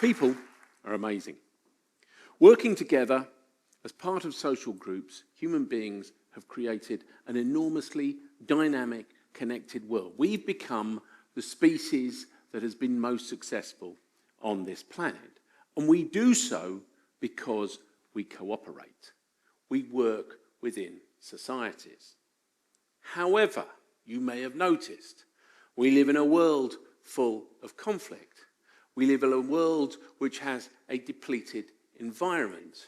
People are amazing. Working together as part of social groups, human beings have created an enormously dynamic, connected world. We've become the species that has been most successful on this planet. And we do so because we cooperate. We work within societies. However, you may have noticed, we live in a world full of conflict. We live in a world which has a depleted environment.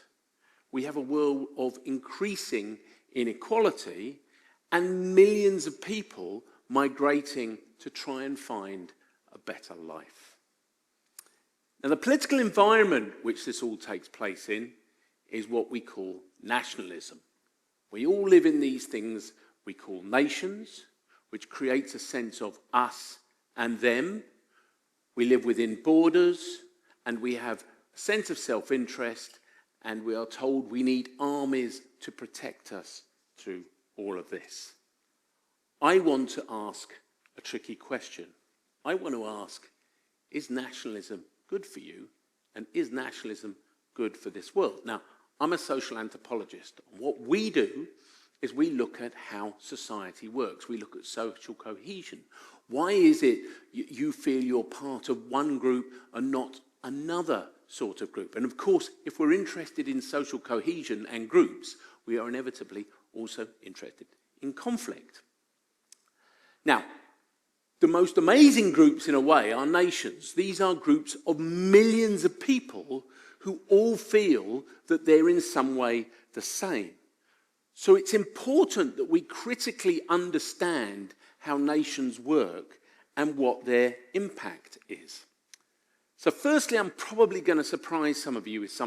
We have a world of increasing inequality and millions of people migrating to try and find a better life. Now, the political environment which this all takes place in is what we call nationalism. We all live in these things we call nations, which creates a sense of us and them. We live within borders, and we have a sense of self-interest, and we are told we need armies to protect us through all of this. I want to ask a tricky question. I want to ask, is nationalism good for you? And is nationalism good for this world? Now, I'm a social anthropologist. What we do is we look at how society works. We look at social cohesion. Why is it you feel you're part of one group and not another sort of group? And of course, if we're interested in social cohesion and groups, we are inevitably also interested in conflict. Now, the most amazing groups in a way are nations. These are groups of millions of people who all feel that they're in some way the same. So it's important that we critically understand how nations work and what their impact is. So firstly, I'm probably going to surprise some of you with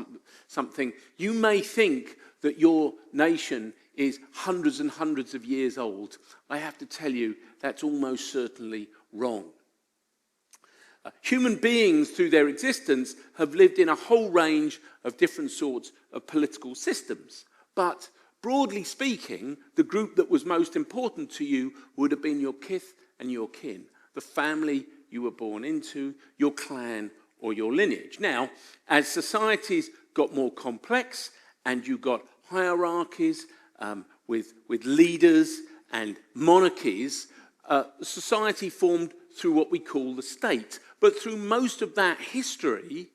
something. You may think that your nation is hundreds and hundreds of years old. I have to tell you, that's almost certainly wrong. Human beings, through their existence, have lived in a whole range of different sorts of political systems. But broadly speaking, the group that was most important to you would have been your kith and your kin, the family you were born into, your clan or your lineage. Now, as societies got more complex and you got hierarchies with leaders and monarchies, society formed through what we call the state. But through most of that history,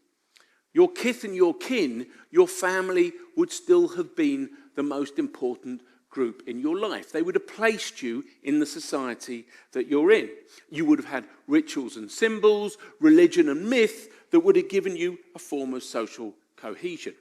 your kith and your kin, your family would still have been the most important group in your life. They would have placed you in the society that you're in. You would have had rituals and symbols, religion and myth that would have given you a form of social cohesion.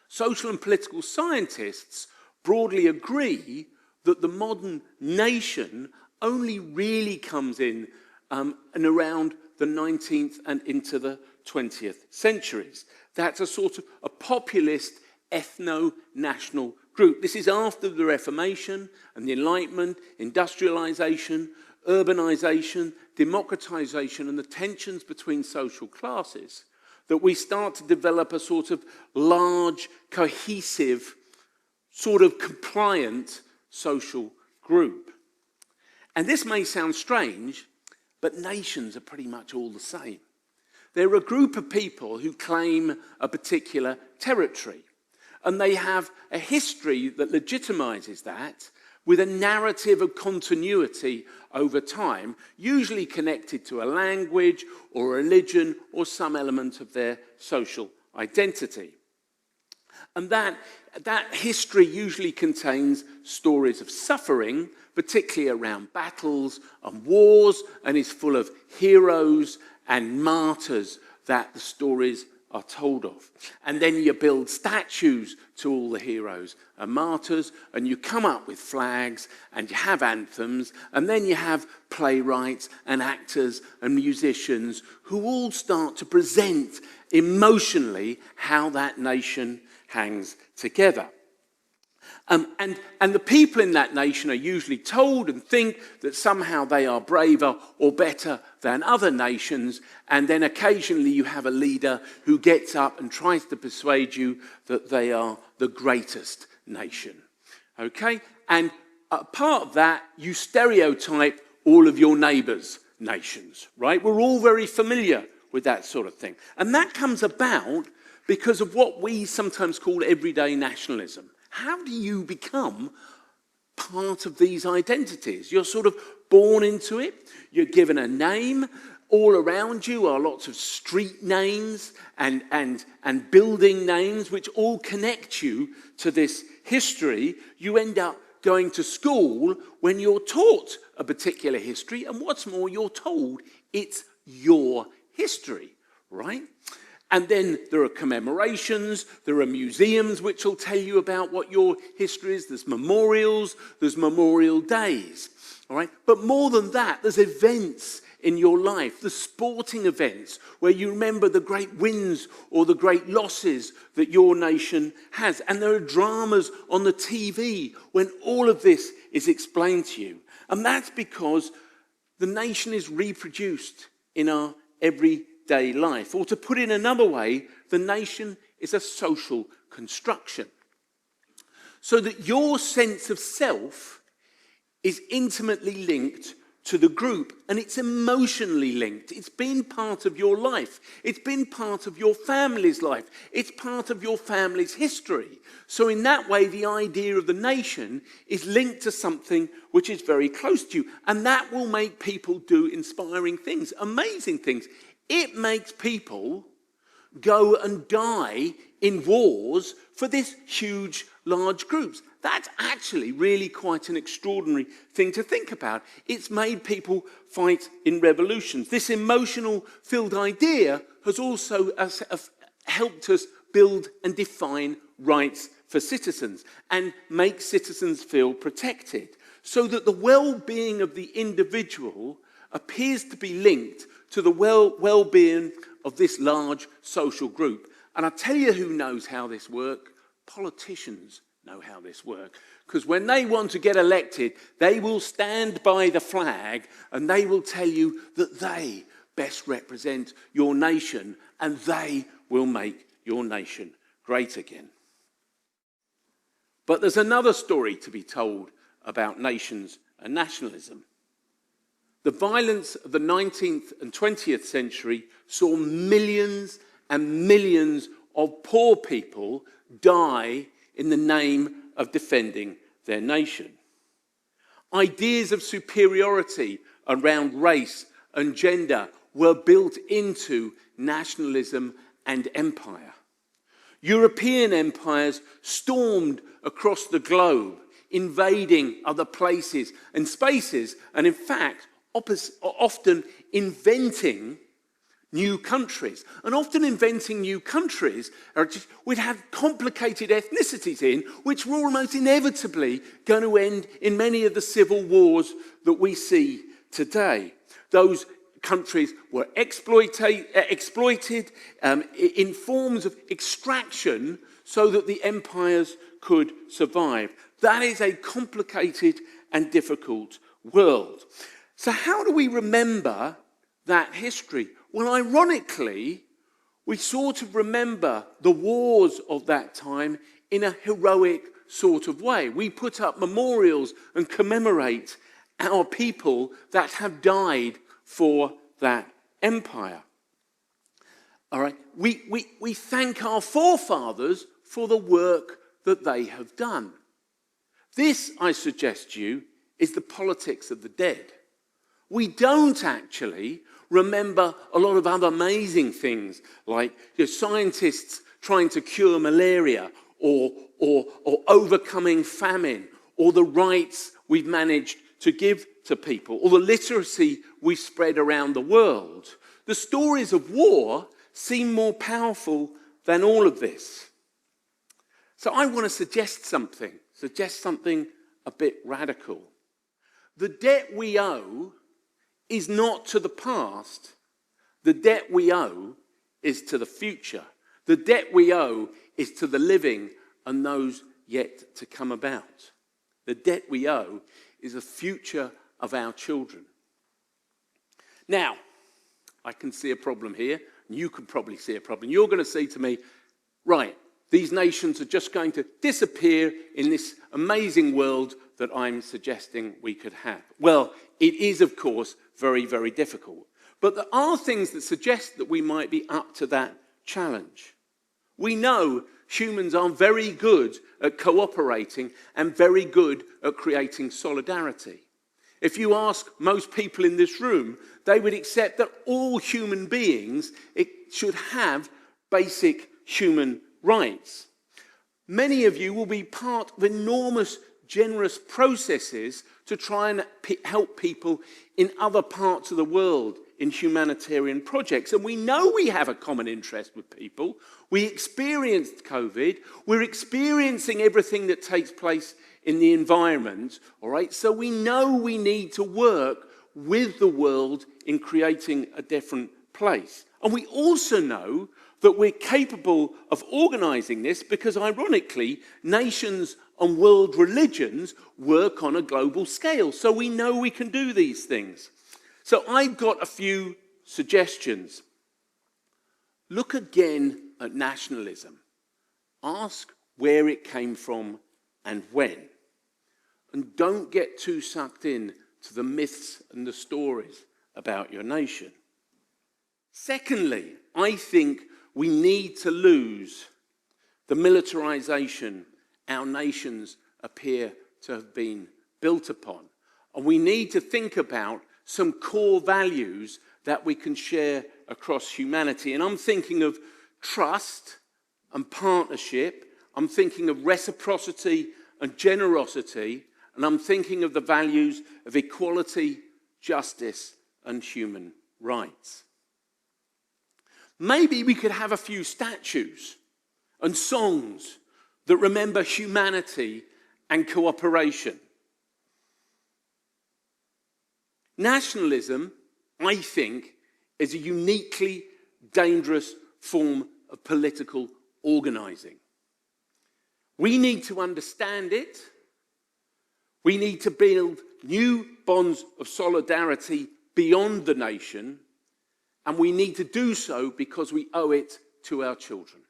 Social and political scientists broadly agree that the modern nation only really comes in and around the 19th and into the 20th centuries. That's a sort of a populist ethno-national group. This is after the Reformation and the Enlightenment, industrialization, urbanization, democratization, and the tensions between social classes that we start to develop a sort of large, cohesive, sort of compliant social group. And this may sound strange, but nations are pretty much all the same. They're a group of people who claim a particular territory, and they have a history that legitimizes that with a narrative of continuity over time, usually connected to a language or a religion or some element of their social identity. And that history usually contains stories of suffering, particularly around battles and wars, and is full of heroes and martyrs that the stories are told of. And then you build statues to all the heroes and martyrs, and you come up with flags, and you have anthems, and then you have playwrights and actors and musicians who all start to present emotionally how that nation hangs together. And the people in that nation are usually told and think that somehow they are braver or better than other nations, and then occasionally you have a leader who gets up and tries to persuade you that they are the greatest nation. Okay? And part of that, you stereotype all of your neighbours' nations, right? We're all very familiar with that sort of thing. And that comes about because of what we sometimes call everyday nationalism. How do you become part of these identities? You're sort of born into it. You're given a name. All around you are lots of street names and building names which all connect you to this history. You end up going to school when you're taught a particular history, and what's more, you're told it's your history, right? And then there are commemorations, there are museums which will tell you about what your history is, there's memorials, there's memorial days, all right? But more than that, there's events in your life, the sporting events where you remember the great wins or the great losses that your nation has. And there are dramas on the TV when all of this is explained to you. And that's because the nation is reproduced in our everyday life. Or to put it another way, the nation is a social construction. So that your sense of self is intimately linked to the group, and it's emotionally linked. It's been part of your life. It's been part of your family's life. It's part of your family's history. So in that way, the idea of the nation is linked to something which is very close to you, and that will make people do inspiring things, amazing things. It makes people go and die in wars for this huge, large groups. That's actually really quite an extraordinary thing to think about. It's made people fight in revolutions. This emotional-filled idea has also helped us build and define rights for citizens and make citizens feel protected, so that the well-being of the individual appears to be linked to the well-being of this large social group. And I tell you who knows how this works. Politicians know how this works. Because when they want to get elected, they will stand by the flag and they will tell you that they best represent your nation and they will make your nation great again. But there's another story to be told about nations and nationalism. The violence of the 19th and 20th century saw millions and millions of poor people die in the name of defending their nation. Ideas of superiority around race and gender were built into nationalism and empire. European empires stormed across the globe, invading other places and spaces, and in fact, often inventing new countries. And often inventing new countries, we'd have complicated ethnicities in, which were almost inevitably going to end in many of the civil wars that we see today. Those countries were exploited in forms of extraction so that the empires could survive. That is a complicated and difficult world. So how do we remember that history? Well, ironically, we sort of remember the wars of that time in a heroic sort of way. We put up memorials and commemorate our people that have died for that empire. All right, we thank our forefathers for the work that they have done. This, I suggest to you, is the politics of the dead. We don't actually remember a lot of other amazing things, like scientists trying to cure malaria, or overcoming famine, or the rights we've managed to give to people, or the literacy we spread around the world. The stories of war seem more powerful than all of this. So I want to suggest something a bit radical. The debt we owe is not to the past. The debt we owe is to the future. The debt we owe is to the living and those yet to come about. The debt we owe is the future of our children. Now, I can see a problem here, and you can probably see a problem. You're going to say to me, right, these nations are just going to disappear in this amazing world that I'm suggesting we could have. Well, it is, of course, very, very difficult. But there are things that suggest that we might be up to that challenge. We know humans are very good at cooperating and very good at creating solidarity. If you ask most people in this room, they would accept that all human beings should have basic human rights. Many of you will be part of enormous, generous processes to try and help people in other parts of the world in humanitarian projects. And we know we have a common interest with people. We experienced COVID. We're experiencing everything that takes place in the environment, all right? So we know we need to work with the world in creating a different place. And we also know that we're capable of organising this because, ironically, nations and world religions work on a global scale. So we know we can do these things. So I've got a few suggestions. Look again at nationalism. Ask where it came from and when. And don't get too sucked in to the myths and the stories about your nation. Secondly, I think we need to lose the militarization our nations appear to have been built upon. And we need to think about some core values that we can share across humanity. And I'm thinking of trust and partnership. I'm thinking of reciprocity and generosity. And I'm thinking of the values of equality, justice, and human rights. Maybe we could have a few statues and songs that remember humanity and cooperation. Nationalism, I think, is a uniquely dangerous form of political organising. We need to understand it. We need to build new bonds of solidarity beyond the nation. And we need to do so because we owe it to our children.